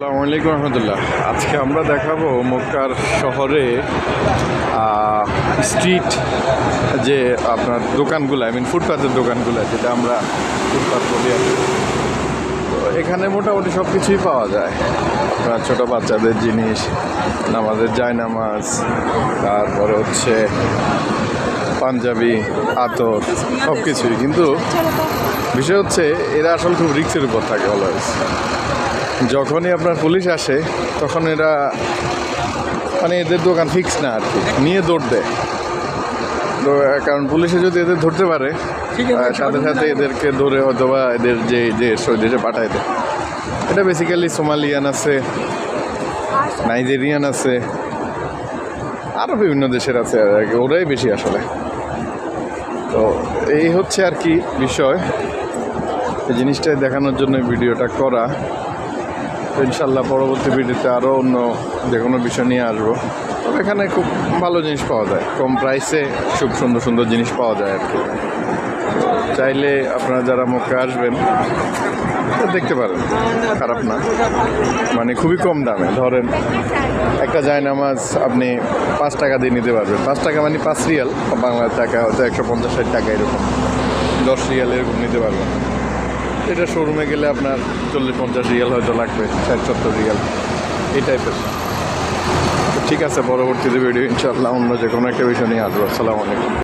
আসসালামু আলাইকুম রহমতুল্লাহ। আজকে আমরা দেখাবো মক্কার শহরে স্ট্রিট যে আপনার দোকানগুলো, ফুটপাতের দোকানগুলো, যেটা আমরা ফুটপাত বলি আর কি। তো এখানে মোটামুটি সব কিছুই পাওয়া যায়। আপনার ছোটো বাচ্চাদের জিনিস, নামাজের জায়নামাজ, তারপরে হচ্ছে পাঞ্জাবি, আতর, সব কিছুই। কিন্তু বিষয় হচ্ছে এরা আসলে খুব রিস্কের উপর থাকে অলওয়েজ। যখনই আপনার পুলিশ আসে তখন এরা এদের দোকান ফিক্স না আর কি, নিয়ে দৌড় দেয়। তো কারণ পুলিশে যদি এদের ধরতে পারে সাথে সাথে এদেরকে ধরে হয়তো বা এদের যে দেশ ওই দেশে পাঠায় দেয়। এটা বেসিক্যালি সোমালিয়ান আছে, নাইজেরিয়ান আছে, আরও বিভিন্ন দেশের আছে আর কি, ওরাই বেশি আসলে। তো এই হচ্ছে আর কি বিষয়। এই জিনিসটাই দেখানোর জন্য ভিডিওটা করা। ইনশাল্লাহ পরবর্তী ভিডিওতে আরও অন্য যে কোনো বিষয় নিয়ে আসবো। তবে এখানে খুব ভালো জিনিস পাওয়া যায়, কম প্রাইসে খুব সুন্দর সুন্দর জিনিস পাওয়া যায় আর কি। চাইলে আপনারা যারা মক্কা আসবেন দেখতে পারেন, খারাপ না, খুবই কম দামে। ধরেন একটা জায়নামাজ আপনি 5 টাকা দিয়ে নিতে পারবেন। 5 টাকা 5 রিয়াল, বাংলা টাকা হয়তো 150-60 টাকা, এরকম 10 রিয়াল এরকম নিতে পারবেন। এটা শোরুমে গেলে আপনার 40-50 রিয়াল হয়তো লাগবে, 60-70 রিয়াল এই টাইপের। ঠিক আছে, পরবর্তীতে ভিডিও ইনশাআল্লাহ অন্য যে কোনো একটা বিষয় নিয়ে আসবো। আসসালামু আলাইকুম।